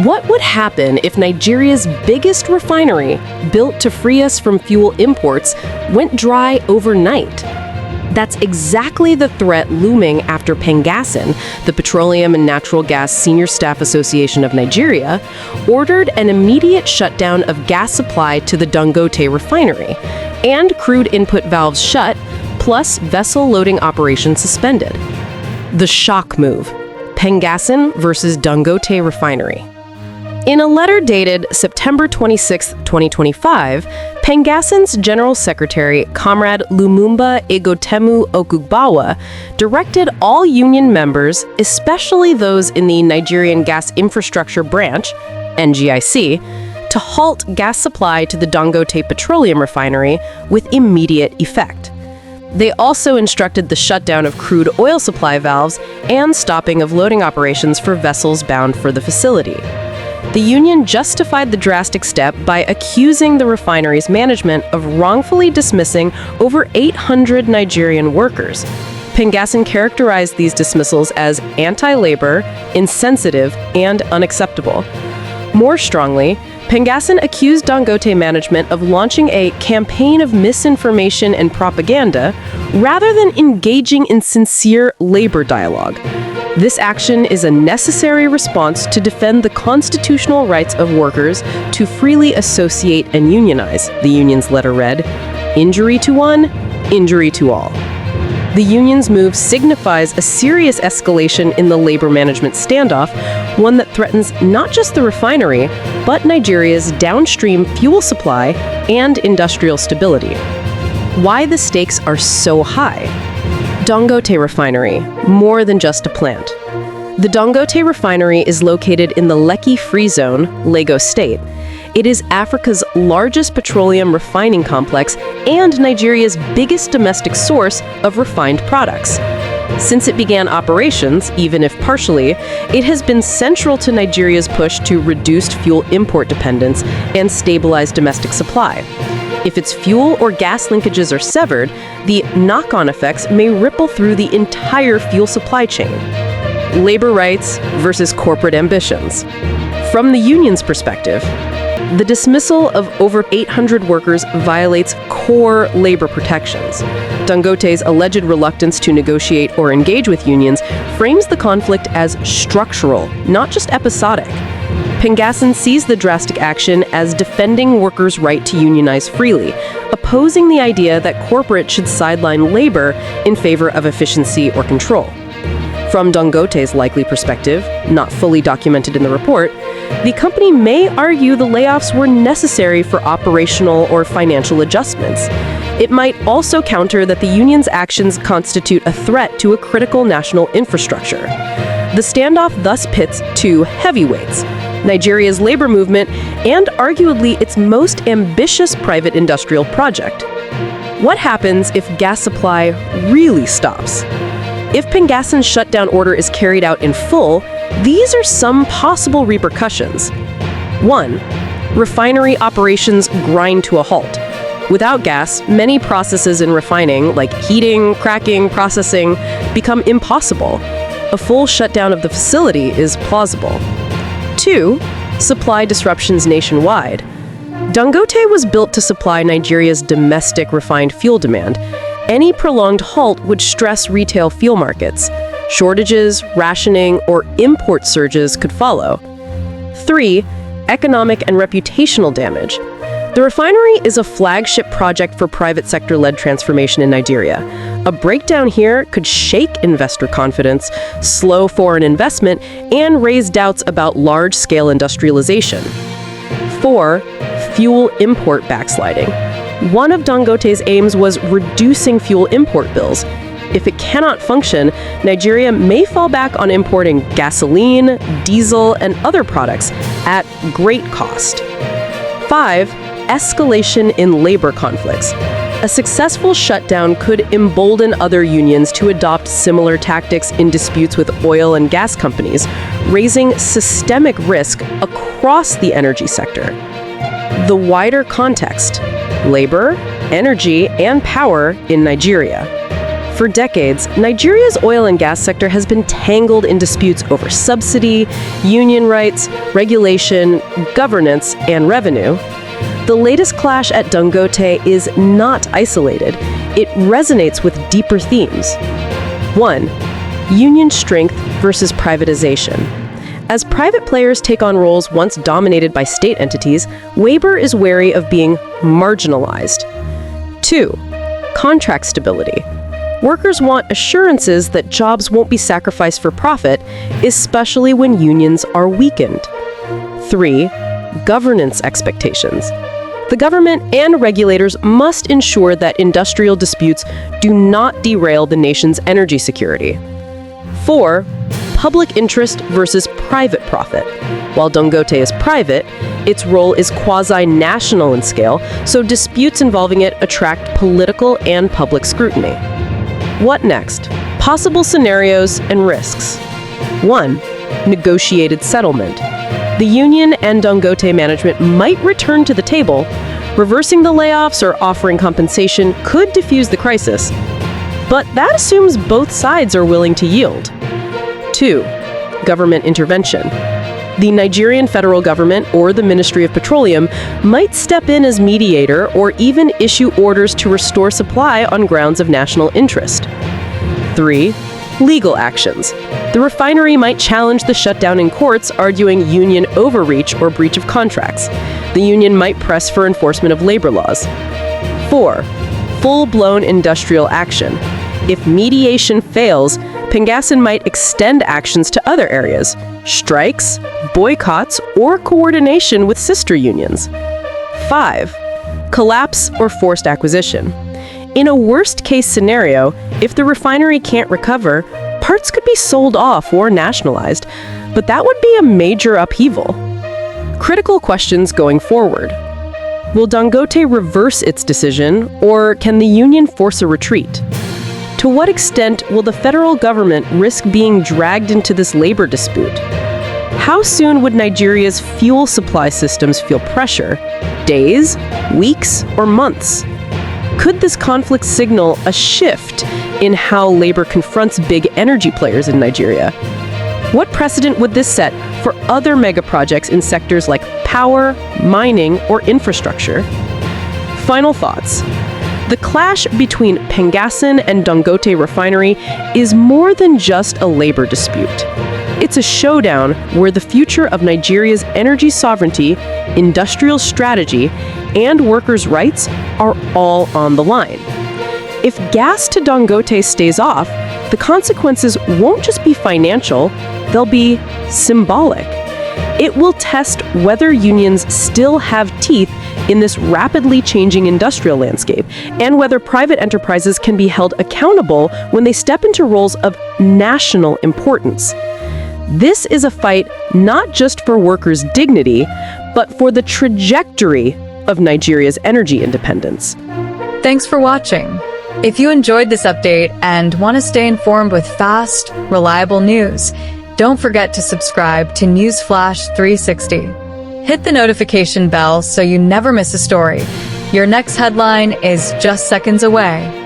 What would happen if Nigeria's biggest refinery, built to free us from fuel imports, went dry overnight? That's exactly the threat looming after PENGASSAN, the Petroleum and Natural Gas Senior Staff Association of Nigeria, ordered an immediate shutdown of gas supply to the Dangote Refinery, and crude input valves shut, plus vessel loading operations suspended. The shock move: PENGASSAN versus Dangote Refinery. In a letter dated September 26, 2025, PENGASSAN's General Secretary, Comrade Lumumba Egotemu Okugbawa, directed all union members, especially those in the Nigerian Gas Infrastructure Branch, NGIC, to halt gas supply to the Dangote Petroleum Refinery with immediate effect. They also instructed the shutdown of crude oil supply valves and stopping of loading operations for vessels bound for the facility. The union justified the drastic step by accusing the refinery's management of wrongfully dismissing over 800 Nigerian workers. PENGASSAN characterized these dismissals as anti-labor, insensitive, and unacceptable. More strongly, PENGASSAN accused Dangote management of launching a campaign of misinformation and propaganda rather than engaging in sincere labor dialogue. This action is a necessary response to defend the constitutional rights of workers to freely associate and unionize, the union's letter read. Injury to one, injury to all. The union's move signifies a serious escalation in the labor management standoff, one that threatens not just the refinery, but Nigeria's downstream fuel supply and industrial stability. Why the stakes are so high? Dangote Refinery, more than just a plant. The Dangote Refinery is located in the Lekki Free Zone, Lagos State. It is Africa's largest petroleum refining complex and Nigeria's biggest domestic source of refined products. Since it began operations, even if partially, it has been central to Nigeria's push to reduce fuel import dependence and stabilize domestic supply. If its fuel or gas linkages are severed, the knock-on effects may ripple through the entire fuel supply chain. Labor rights versus corporate ambitions. From the union's perspective, the dismissal of over 800 workers violates core labor protections. Dangote's alleged reluctance to negotiate or engage with unions frames the conflict as structural, not just episodic. PENGASSAN sees the drastic action as defending workers' right to unionize freely, opposing the idea that corporate should sideline labor in favor of efficiency or control. From Dangote's likely perspective, not fully documented in the report, the company may argue the layoffs were necessary for operational or financial adjustments. It might also counter that the union's actions constitute a threat to a critical national infrastructure. The standoff thus pits two heavyweights: Nigeria's labor movement and arguably its most ambitious private industrial project. What happens if gas supply really stops? If PENGASSAN's shutdown order is carried out in full, these are some possible repercussions. 1. Refinery operations grind to a halt. Without gas, many processes in refining, like heating, cracking, processing, become impossible. A full shutdown of the facility is plausible. 2. Supply disruptions nationwide. Dangote was built to supply Nigeria's domestic refined fuel demand. Any prolonged halt would stress retail fuel markets. Shortages, rationing, or import surges could follow. 3. Economic and reputational damage. The refinery is a flagship project for private sector-led transformation in Nigeria. A breakdown here could shake investor confidence, slow foreign investment, and raise doubts about large-scale industrialization. 4. Fuel import backsliding. One of Dangote's aims was reducing fuel import bills. If it cannot function, Nigeria may fall back on importing gasoline, diesel, and other products at great cost. 5. Escalation in labor conflicts. A successful shutdown could embolden other unions to adopt similar tactics in disputes with oil and gas companies, raising systemic risk across the energy sector. The wider context: labor, energy, and power in Nigeria. For decades, Nigeria's oil and gas sector has been tangled in disputes over subsidy, union rights, regulation, governance, and revenue. The latest clash at Dangote is not isolated. It resonates with deeper themes. 1. Union strength versus privatization. As private players take on roles once dominated by state entities, labor is wary of being marginalized. 2. Contract stability. Workers want assurances that jobs won't be sacrificed for profit, especially when unions are weakened. 3. Governance expectations. The government and regulators must ensure that industrial disputes do not derail the nation's energy security. 4. Public interest versus private profit. While Dangote is private, its role is quasi-national in scale, so disputes involving it attract political and public scrutiny. What next? Possible scenarios and risks. 1. Negotiated settlement. The union and Dangote management might return to the table. Reversing the layoffs or offering compensation could defuse the crisis, but that assumes both sides are willing to yield. 2. Government intervention. The Nigerian federal government or the Ministry of Petroleum might step in as mediator or even issue orders to restore supply on grounds of national interest. 3. Legal actions. The refinery might challenge the shutdown in courts, arguing union overreach or breach of contracts. The union might press for enforcement of labor laws. 4. Full-blown industrial action. If mediation fails, PENGASSAN might extend actions to other areas, strikes, boycotts, or coordination with sister unions. 5. Collapse or forced acquisition. In a worst-case scenario, if the refinery can't recover, parts could be sold off or nationalized, but that would be a major upheaval. Critical questions going forward. Will Dangote reverse its decision, or can the union force a retreat? To what extent will the federal government risk being dragged into this labor dispute? How soon would Nigeria's fuel supply systems feel pressure? Days, weeks, or months? Could this conflict signal a shift in how labor confronts big energy players in Nigeria? What precedent would this set for other mega projects in sectors like power, mining, or infrastructure? Final thoughts. The clash between PENGASSAN and Dangote Refinery is more than just a labor dispute. It's a showdown where the future of Nigeria's energy sovereignty, industrial strategy, and workers' rights are all on the line. If gas to Dangote stays off, the consequences won't just be financial, they'll be symbolic. It will test whether unions still have teeth in this rapidly changing industrial landscape, and whether private enterprises can be held accountable when they step into roles of national importance. This is a fight not just for workers' dignity, but for the trajectory of Nigeria's energy independence. Thanks for watching. If you enjoyed this update and want to stay informed with fast, reliable news, don't forget to subscribe to Newsflash 360. Hit the notification bell so you never miss a story. Your next headline is just seconds away.